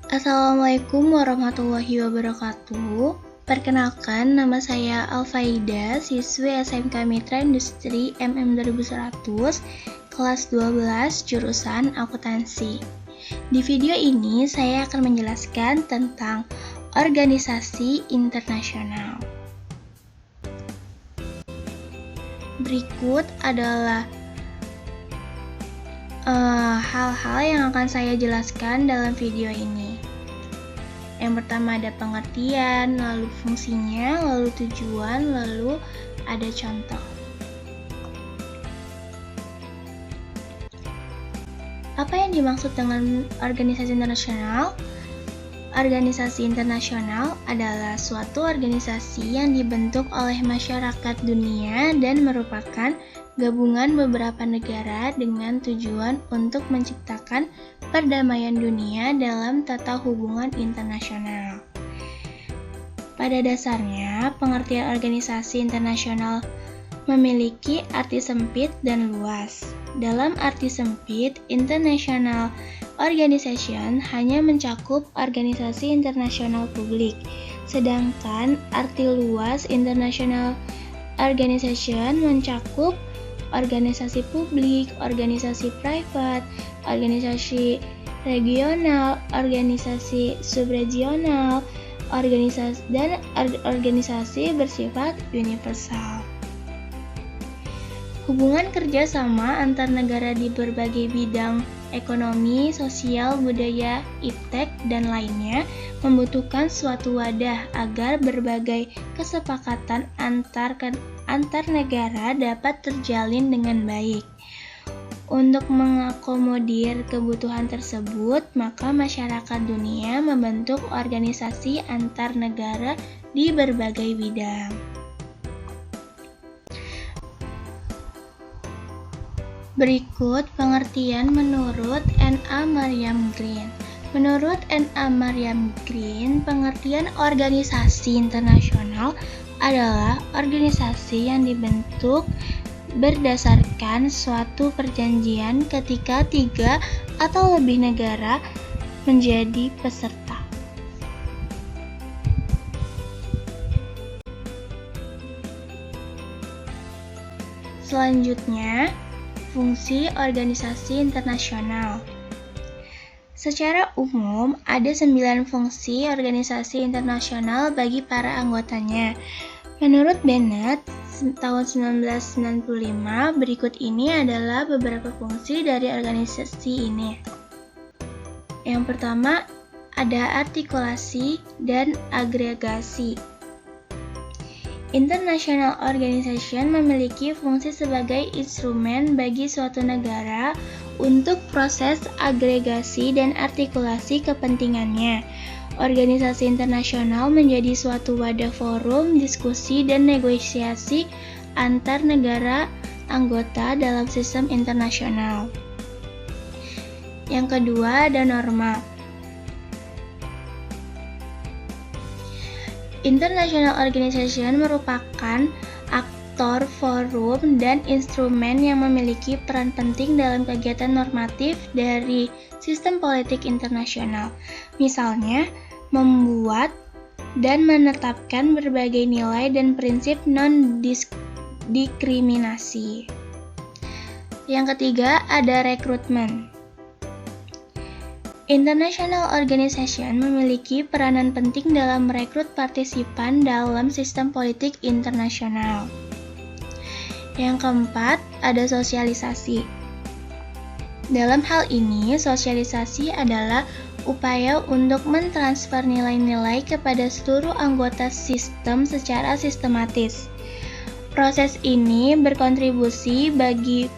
Assalamualaikum warahmatullahi wabarakatuh. Perkenalkan, nama saya Alfaida, siswi SMK Mitra Industri MM 2100, kelas 12, jurusan akuntansi. Di video ini, saya akan menjelaskan tentang organisasi internasional. Berikut adalah hal-hal yang akan saya jelaskan dalam video ini. Yang pertama ada pengertian, lalu fungsinya, lalu tujuan, lalu ada contoh. Apa yang dimaksud dengan organisasi internasional? Organisasi internasional adalah suatu organisasi yang dibentuk oleh masyarakat dunia dan merupakan gabungan beberapa negara dengan tujuan untuk menciptakan perdamaian dunia dalam tata hubungan internasional. Pada dasarnya, pengertian organisasi internasional memiliki arti sempit dan luas. Dalam arti sempit, international organization hanya mencakup organisasi internasional publik, sedangkan arti luas international organization mencakup organisasi publik, organisasi private, organisasi regional, organisasi subregional, dan organisasi bersifat universal. Hubungan kerjasama antar negara di berbagai bidang ekonomi, sosial, budaya, iptek, dan lainnya membutuhkan suatu wadah agar berbagai kesepakatan antar negara dapat terjalin dengan baik. Untuk mengakomodir kebutuhan tersebut, maka masyarakat dunia membentuk organisasi antar negara di berbagai bidang. Berikut pengertian menurut N.A. Maryam Green. Menurut N.A. Maryam Green, pengertian organisasi internasional adalah organisasi yang dibentuk berdasarkan suatu perjanjian ketika 3 atau lebih negara menjadi peserta. Selanjutnya, fungsi organisasi internasional. Secara umum, ada 9 fungsi organisasi internasional bagi para anggotanya. Menurut Bennett, tahun 1995, berikut ini adalah beberapa fungsi dari organisasi ini. Yang pertama, ada artikulasi dan agregasi. International Organization memiliki fungsi sebagai instrumen bagi suatu negara untuk proses agregasi dan artikulasi kepentingannya. Organisasi internasional menjadi suatu wadah forum, diskusi, dan negosiasi antar negara anggota dalam sistem internasional. Yang kedua, ada norma. International Organization merupakan aktor, forum, dan instrumen yang memiliki peran penting dalam kegiatan normatif dari sistem politik internasional. Misalnya, membuat dan menetapkan berbagai nilai dan prinsip non-diskriminasi. Yang ketiga, ada rekrutmen. International Organization memiliki peranan penting dalam merekrut partisipan dalam sistem politik internasional. Yang keempat, ada sosialisasi. Dalam hal ini, sosialisasi adalah upaya untuk mentransfer nilai-nilai kepada seluruh anggota sistem secara sistematis. Proses ini berkontribusi bagi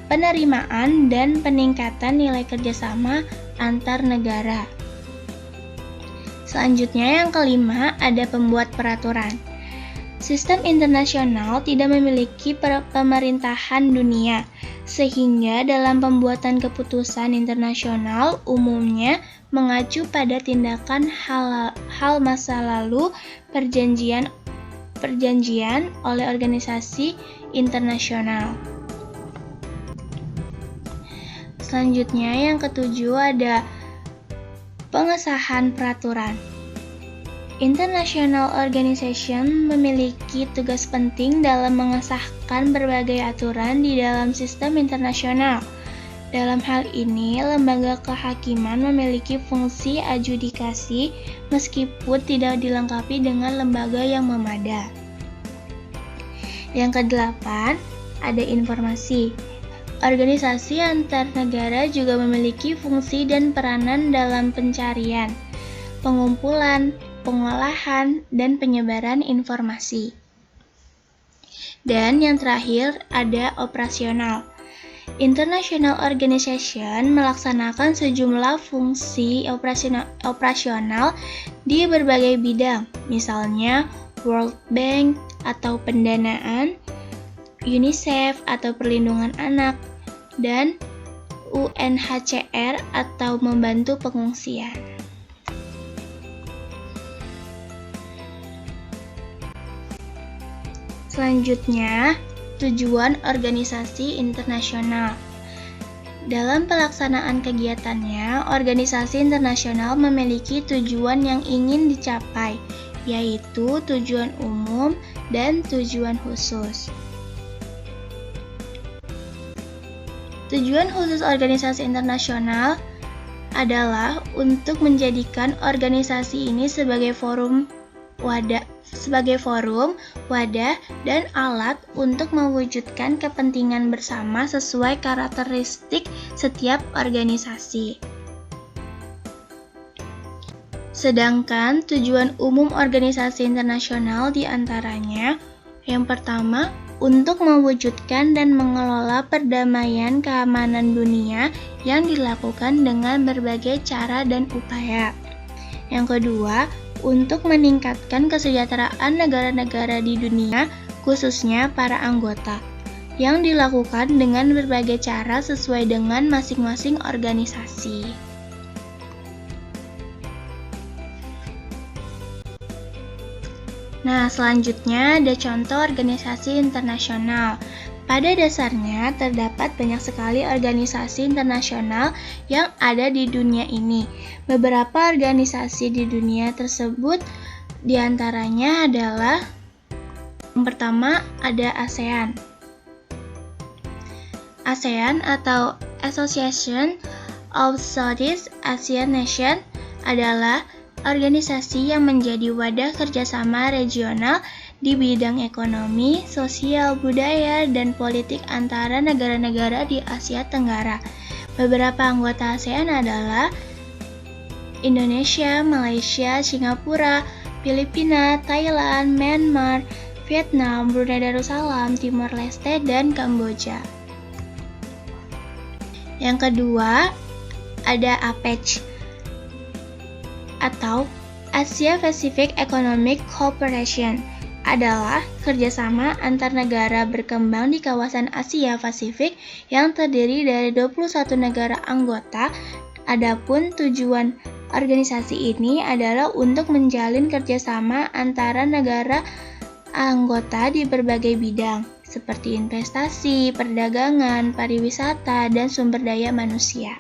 penerimaan dan peningkatan nilai kerjasama antar negara. Selanjutnya, yang kelima, ada pembuat peraturan. Sistem internasional tidak memiliki pemerintahan dunia, sehingga dalam pembuatan keputusan internasional umumnya mengacu pada tindakan hal masa lalu perjanjian oleh organisasi internasional. Selanjutnya yang ketujuh ada Pengesahan peraturan. International Organization memiliki tugas penting dalam mengesahkan berbagai aturan di dalam sistem internasional. Dalam hal ini, lembaga kehakiman memiliki fungsi adjudikasi meskipun tidak dilengkapi dengan lembaga yang memadai. Yang kedelapan, ada informasi. Organisasi antar negara juga memiliki fungsi dan peranan dalam pencarian, pengumpulan, pengolahan, dan penyebaran informasi. Dan yang terakhir ada operasional. International Organization melaksanakan sejumlah fungsi operasional di berbagai bidang, misalnya World Bank atau pendanaan, UNICEF atau perlindungan anak, dan UNHCR atau membantu pengungsian. Selanjutnya, tujuan organisasi internasional. Dalam pelaksanaan kegiatannya, organisasi internasional memiliki tujuan yang ingin dicapai, yaitu tujuan umum dan tujuan khusus. Tujuan khusus organisasi internasional adalah untuk menjadikan organisasi ini sebagai forum, wadah, dan alat untuk mewujudkan kepentingan bersama sesuai karakteristik setiap organisasi. Sedangkan tujuan umum organisasi internasional diantaranya, yang pertama, untuk mewujudkan dan mengelola perdamaian keamanan dunia yang dilakukan dengan berbagai cara dan upaya. Yang kedua, untuk meningkatkan kesejahteraan negara-negara di dunia, khususnya para anggota, yang dilakukan dengan berbagai cara sesuai dengan masing-masing organisasi. Nah, selanjutnya ada contoh organisasi internasional. Pada dasarnya, terdapat banyak sekali organisasi internasional yang ada di dunia ini. Beberapa organisasi di dunia tersebut diantaranya adalah yang pertama ada ASEAN. ASEAN atau Association of Southeast Asian Nations adalah organisasi yang menjadi wadah kerjasama regional di bidang ekonomi, sosial, budaya, dan politik antara negara-negara di Asia Tenggara. Beberapa anggota ASEAN adalah Indonesia, Malaysia, Singapura, Filipina, Thailand, Myanmar, Vietnam, Brunei Darussalam, Timor Leste, dan Kamboja. Yang kedua, ada APEC atau Asia Pacific Economic Cooperation, adalah kerjasama antar negara berkembang di kawasan Asia Pasifik yang terdiri dari 21 negara anggota. Adapun tujuan organisasi ini adalah untuk menjalin kerjasama antara negara anggota di berbagai bidang, seperti investasi, perdagangan, pariwisata, dan sumber daya manusia.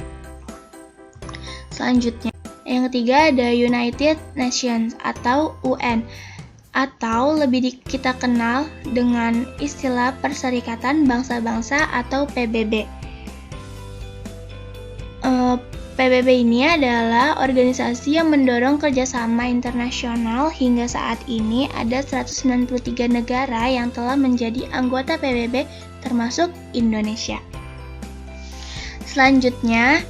Selanjutnya, yang ketiga ada United Nations atau UN, atau lebih kita kenal dengan istilah Perserikatan Bangsa-Bangsa atau PBB. PBB ini adalah organisasi yang mendorong kerjasama internasional. Hingga saat ini ada 193 negara yang telah menjadi anggota PBB termasuk Indonesia. Selanjutnya,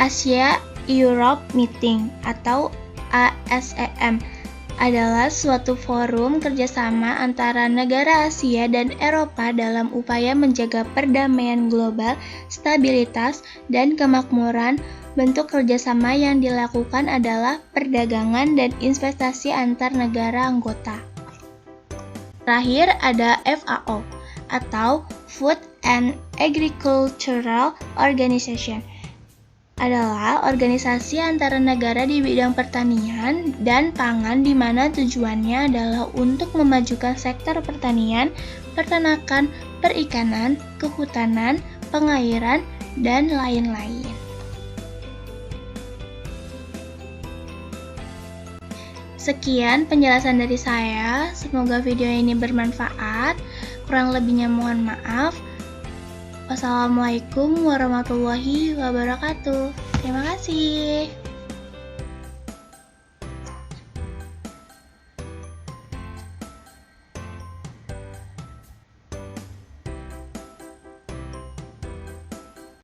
Asia Europe Meeting atau ASEM adalah suatu forum kerjasama antara negara Asia dan Eropa dalam upaya menjaga perdamaian global, stabilitas, dan kemakmuran. Bentuk kerjasama yang dilakukan adalah perdagangan dan investasi antar negara anggota. Terakhir ada FAO atau Food and Agricultural Organization, adalah organisasi antara negara di bidang pertanian dan pangan di mana tujuannya adalah untuk memajukan sektor pertanian, peternakan, perikanan, kehutanan, pengairan, dan lain-lain. Sekian penjelasan dari saya, semoga video ini bermanfaat. Kurang lebihnya mohon maaf. Wassalamualaikum warahmatullahi wabarakatuh. Terima kasih.